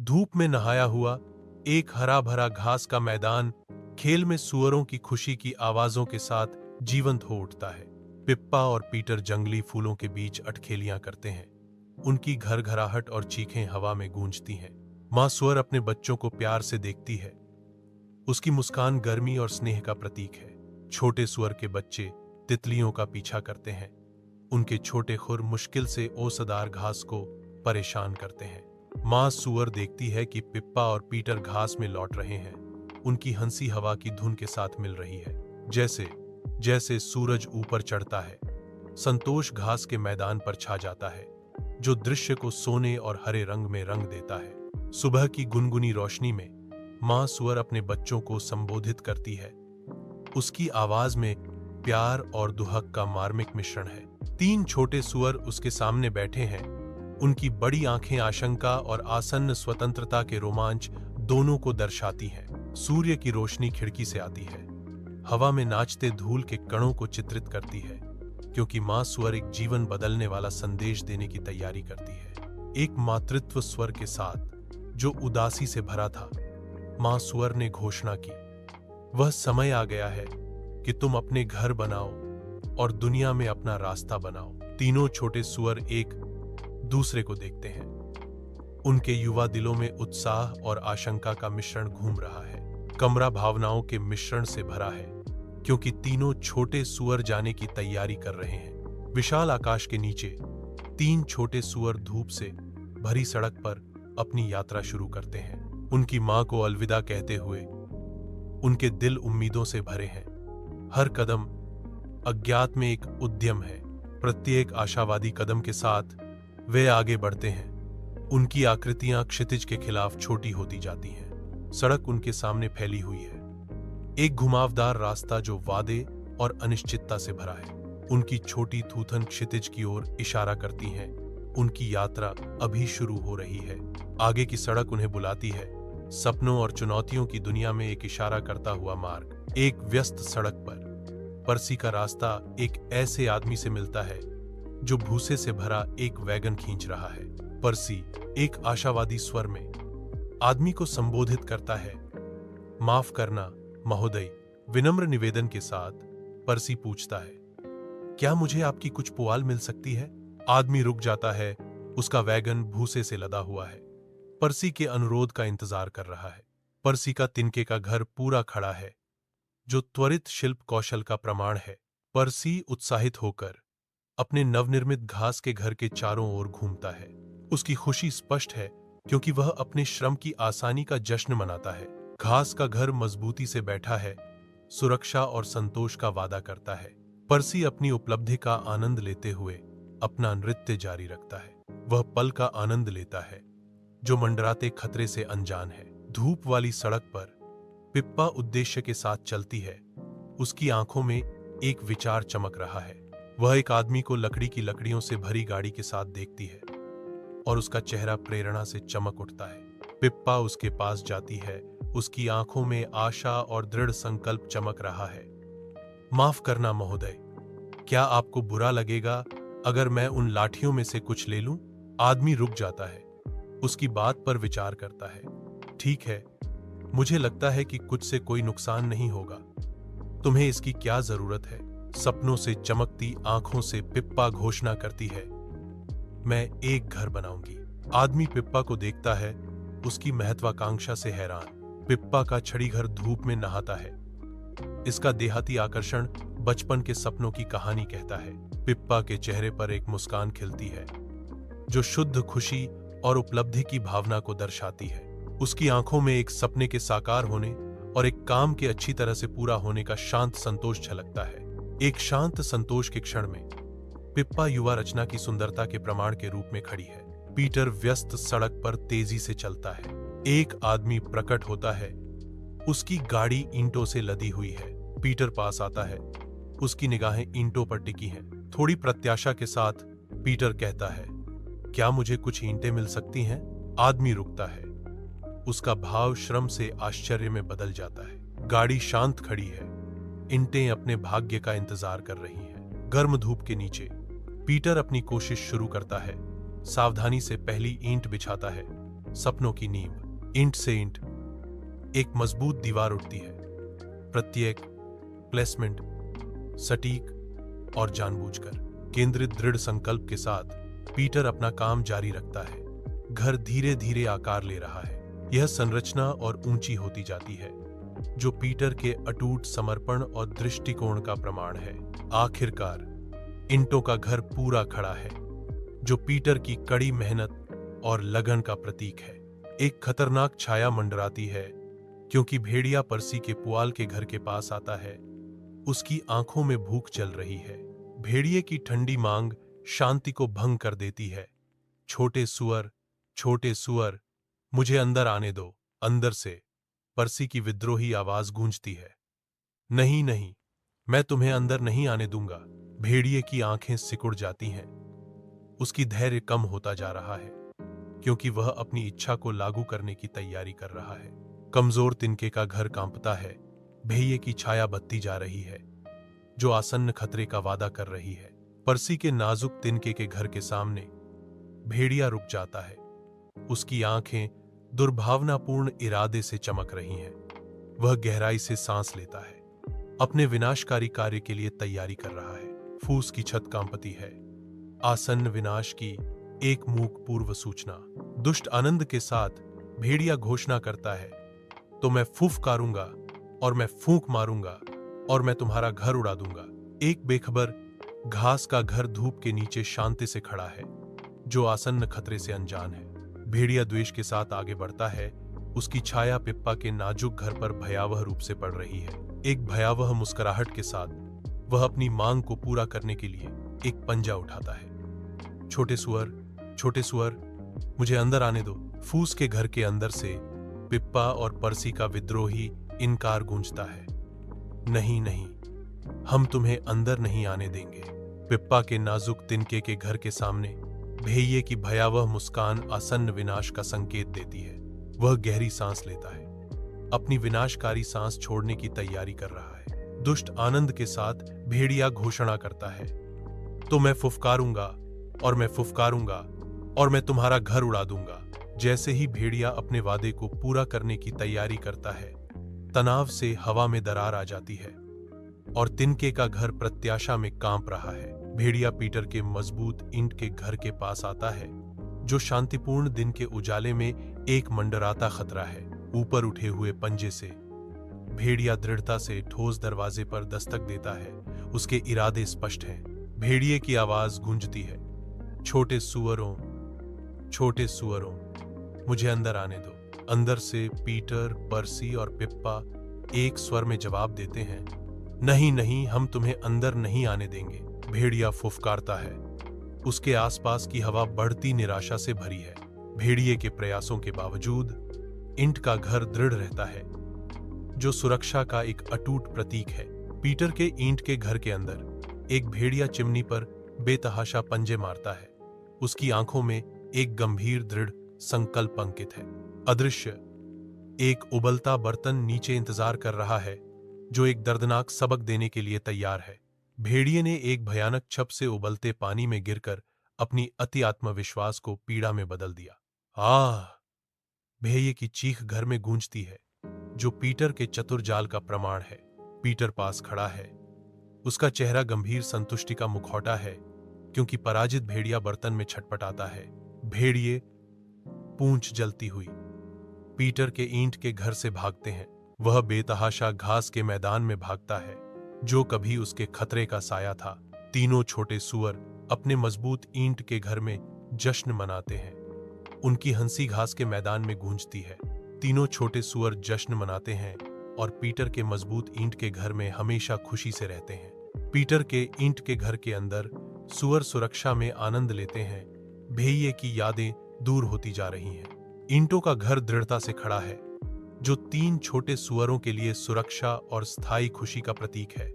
धूप में नहाया हुआ एक हरा भरा घास का मैदान खेल में सुअरों की खुशी की आवाजों के साथ जीवंत हो उठता है। पिप्पा और पीटर जंगली फूलों के बीच अटखेलियां करते हैं। उनकी घरघराहट और चीखें हवा में गूंजती हैं। मां सुअर अपने बच्चों को प्यार से देखती है। उसकी मुस्कान गर्मी और स्नेह का प्रतीक है। छोटे सुअर के बच्चे तितलियों का पीछा करते हैं। उनके छोटे खुर मुश्किल से ओसदार घास को परेशान करते हैं। मां सुअर देखती है कि पिप्पा और पीटर घास में लौट रहे हैं। उनकी हंसी हवा की धुन के साथ मिल रही है। जैसे जैसे सूरज ऊपर चढ़ता है, संतोष घास के मैदान पर छा जाता है, जो दृश्य को सोने और हरे रंग में रंग देता है। सुबह की गुनगुनी रोशनी में मां सुअर अपने बच्चों को संबोधित करती है। उसकी आवाज में प्यार और दुहक का मार्मिक मिश्रण है। 3 छोटे सुअर उसके सामने बैठे हैं। उनकी बड़ी आंखें आशंका और आसन्न स्वतंत्रता के रोमांच दोनों को दर्शाती हैं। सूर्य की रोशनी खिड़की से आती है, हवा में नाचते धूल के कणों को चित्रित करती है, क्योंकि मां सुअर एक जीवन बदलने वाला संदेश देने की तैयारी करती है। एक मातृत्व स्वर के साथ जो उदासी से भरा था, मां सुअर ने घोषणा की, वह समय आ गया है कि तुम अपने घर बनाओ और दुनिया में अपना रास्ता बनाओ। तीनों छोटे सुअर एक दूसरे को देखते हैं। उनके युवा दिलों में उत्साह और आशंका का मिश्रण घूम रहा है। कमरा भावनाओं के मिश्रण से भरा है, क्योंकि तीनों छोटे सुअर जाने की तैयारी कर रहे हैं। विशाल आकाश के नीचे 3 छोटे सुअर धूप से भरी सड़क पर अपनी यात्रा शुरू करते हैं। उनकी मां को अलविदा कहते हुए उनके दिल उम्मीदों से भरे हैं। हर कदम अज्ञात में एक उद्यम है। प्रत्येक आशावादी कदम के साथ वे आगे बढ़ते हैं। उनकी आकृतियां क्षितिज के खिलाफ छोटी होती जाती हैं। सड़क उनके सामने फैली हुई है, एक घुमावदार रास्ता जो वादे और अनिश्चितता से भरा है। उनकी छोटी थूथन क्षितिज की ओर इशारा करती हैं। उनकी यात्रा अभी शुरू हो रही है। आगे की सड़क उन्हें बुलाती है, सपनों और चुनौतियों की दुनिया में एक इशारा करता हुआ मार्ग। एक व्यस्त सड़क पर पर्सी का रास्ता एक ऐसे आदमी से मिलता है जो भूसे से भरा एक वैगन खींच रहा है। पर्सी एक आशावादी स्वर में आदमी को संबोधित करता है, माफ करना महोदय। विनम्र निवेदन के साथ पर्सी पूछता है, क्या मुझे आपकी कुछ पुआल मिल सकती है? आदमी रुक जाता है। उसका वैगन भूसे से लदा हुआ है। पर्सी के अनुरोध का इंतजार कर रहा है। पर्सी का तिनके का घर पूरा खड़ा है, जो त्वरित शिल्प कौशल का प्रमाण है। पर्सी उत्साहित होकर अपने नवनिर्मित घास के घर के चारों ओर घूमता है। उसकी खुशी स्पष्ट है, क्योंकि वह अपने श्रम की आसानी का जश्न मनाता है। घास का घर मजबूती से बैठा है, सुरक्षा और संतोष का वादा करता है। पर्सी अपनी उपलब्धि का आनंद लेते हुए अपना नृत्य जारी रखता है। वह पल का आनंद लेता है जो मंडराते खतरे से अनजान है। धूप वाली सड़क पर पिप्पा उद्देश्य के साथ चलती है। उसकी आंखों में एक विचार चमक रहा है। वह एक आदमी को लकड़ी की लकड़ियों से भरी गाड़ी के साथ देखती है और उसका चेहरा प्रेरणा से चमक उठता है। पिप्पा उसके पास जाती है। उसकी आंखों में आशा और दृढ़ संकल्प चमक रहा है। माफ करना महोदय, क्या आपको बुरा लगेगा अगर मैं उन लाठियों में से कुछ ले लूं? आदमी रुक जाता है, उसकी बात पर विचार करता है। ठीक है, मुझे लगता है कि कुछ से कोई नुकसान नहीं होगा। तुम्हें इसकी क्या जरूरत है? सपनों से चमकती आंखों से पिप्पा घोषणा करती है, मैं एक घर बनाऊंगी। आदमी पिप्पा को देखता है, उसकी महत्वाकांक्षा से हैरान। पिप्पा का छड़ी घर धूप में नहाता है। इसका देहाती आकर्षण बचपन के सपनों की कहानी कहता है। पिप्पा के चेहरे पर एक मुस्कान खिलती है, जो शुद्ध खुशी और उपलब्धि की भावना को दर्शाती है। उसकी आंखों में एक सपने के साकार होने और एक काम के अच्छी तरह से पूरा होने का शांत संतोष झलकता है। एक शांत संतोष के क्षण में पिप्पा युवा रचना की सुंदरता के प्रमाण के रूप में खड़ी है। पीटर व्यस्त सड़क पर तेजी से चलता है। एक आदमी प्रकट होता है। उसकी गाड़ी ईंटों से लदी हुई है। पीटर पास आता है। उसकी निगाहें ईंटों पर टिकी हैं। थोड़ी प्रत्याशा के साथ पीटर कहता है, क्या मुझे कुछ ईंटें मिल सकती हैं? आदमी रुकता है। उसका भाव श्रम से आश्चर्य में बदल जाता है। गाड़ी शांत खड़ी है। ईंटें अपने भाग्य का इंतजार कर रही हैं। गर्म धूप के नीचे पीटर अपनी कोशिश शुरू करता है। सावधानी से पहली ईंट बिछाता है। सपनों की नींव। ईंट से ईंट एक मजबूत दीवार उठती है। प्रत्येक प्लेसमेंट सटीक और जानबूझकर केंद्रित दृढ़ संकल्प के साथ पीटर अपना काम जारी रखता है। घर धीरे धीरे आकार ले रहा है। यह संरचना और ऊंची होती जाती है, जो पीटर के अटूट समर्पण और दृष्टिकोण का प्रमाण है। आखिरकार ईंटों का घर पूरा खड़ा है, जो पीटर की कड़ी मेहनत और लगन का प्रतीक है। एक खतरनाक छाया मंडराती है, क्योंकि भेड़िया पर्सी के पुआल के घर के पास आता है। उसकी आंखों में भूख चल रही है। भेड़िए की ठंडी मांग शांति को भंग कर देती है। छोटे सुअर, मुझे अंदर आने दो। अंदर से पर्सी की विद्रोही आवाज गूंजती है। नहीं नहीं, मैं तुम्हें अंदर नहीं आने दूंगा। भेड़िए की आंखें सिकुड़ जाती हैं। उसकी धैर्य कम होता जा रहा है, क्योंकि वह अपनी इच्छा को लागू करने की तैयारी कर रहा है। कमजोर तिनके का घर कांपता है। भेड़िए की छाया बढ़ती जा रही है, जो आसन्न खतरे का वादा कर रही है। पर्सी के नाजुक तिनके के घर के सामने भेड़िया रुक जाता है। उसकी आंखें दुर्भावनापूर्ण इरादे से चमक रही हैं। वह गहराई से सांस लेता है, अपने विनाशकारी कार्य के लिए तैयारी कर रहा है। फूस की छत कांपती है। आसन्न विनाश की एक मूक पूर्व सूचना। दुष्ट आनंद के साथ भेड़िया घोषणा करता है, तो मैं फुफकारूंगा और मैं फूंक मारूंगा और मैं तुम्हारा घर उड़ा दूंगा। एक बेखबर घास का घर धूप के नीचे शांति से खड़ा है, जो आसन्न खतरे से अनजान है। भेड़िया द्वेष के साथ आगे बढ़ता है। उसकी छाया पिप्पा के नाजुक घर पर भयावह रूप से पड़ रही है। एक भयावह मुस्कुराहट के साथ वह अपनी मांग को पूरा करने के लिए एक पंजा उठाता है। छोटे सुअर, मुझे अंदर आने दो। फूस के घर के अंदर से पिप्पा और पर्सी का विद्रोही इनकार गूंजता है। नहीं नहीं, हम तुम्हें अंदर नहीं आने देंगे। पिप्पा के नाजुक तिनके के घर के सामने भेड़िए की भयावह मुस्कान आसन्न विनाश का संकेत देती है। वह गहरी सांस लेता है, अपनी विनाशकारी सांस छोड़ने की तैयारी कर रहा है। दुष्ट आनंद के साथ भेड़िया घोषणा करता है, तो मैं फुफकारूंगा और मैं फुफकारूंगा और मैं तुम्हारा घर उड़ा दूंगा। जैसे ही भेड़िया अपने वादे को पूरा करने की तैयारी करता है, तनाव से हवा में दरार आ जाती है और तिनके का घर प्रत्याशा में कांप रहा है। भेड़िया पीटर के मजबूत ईंट के घर के पास आता है, जो शांतिपूर्ण दिन के उजाले में एक मंडराता खतरा है। ऊपर उठे हुए पंजे से भेड़िया दृढ़ता से ठोस दरवाजे पर दस्तक देता है। उसके इरादे स्पष्ट हैं। भेड़िए की आवाज गूंजती है, छोटे सुअरों, मुझे अंदर आने दो। अंदर से पीटर, पर्सी और पिप्पा एक स्वर में जवाब देते हैं, नहीं नहीं, हम तुम्हें अंदर नहीं आने देंगे। भेड़िया फुफकारता है। उसके आसपास की हवा बढ़ती निराशा से भरी है। भेड़िए के प्रयासों के बावजूद ईंट का घर दृढ़ रहता है, जो सुरक्षा का एक अटूट प्रतीक है। पीटर के ईंट के घर के अंदर एक भेड़िया चिमनी पर बेतहाशा पंजे मारता है। उसकी आंखों में एक गंभीर दृढ़ संकल्प अंकित है। अदृश्य एक उबलता बर्तन नीचे इंतजार कर रहा है, जो एक दर्दनाक सबक देने के लिए तैयार है। भेड़िए ने एक भयानक छप से उबलते पानी में गिरकर अपनी अति आत्मविश्वास को पीड़ा में बदल दिया। आह! भेड़िए की चीख घर में गूंजती है, जो पीटर के चतुर जाल का प्रमाण है। पीटर पास खड़ा है। उसका चेहरा गंभीर संतुष्टि का मुखौटा है, क्योंकि पराजित भेड़िया बर्तन में छटपटाता है। भेड़िए पूंछ जलती हुई पीटर के ईंट के घर से भागते हैं। वह बेतहाशा घास के मैदान में भागता है, जो कभी उसके खतरे का साया था। तीनों छोटे सुअर अपने मजबूत ईंट के घर में जश्न मनाते हैं। उनकी हंसी घास के मैदान में गूंजती है। तीनों छोटे सुअर जश्न मनाते हैं और पीटर के मजबूत ईंट के घर में हमेशा खुशी से रहते हैं। पीटर के ईंट के घर के अंदर सुअर सुरक्षा में आनंद लेते हैं। भेड़िए की यादें दूर होती जा रही हैं। ईंटों का घर दृढ़ता से खड़ा है, जो तीन छोटे सुअरों के लिए सुरक्षा और स्थायी खुशी का प्रतीक है।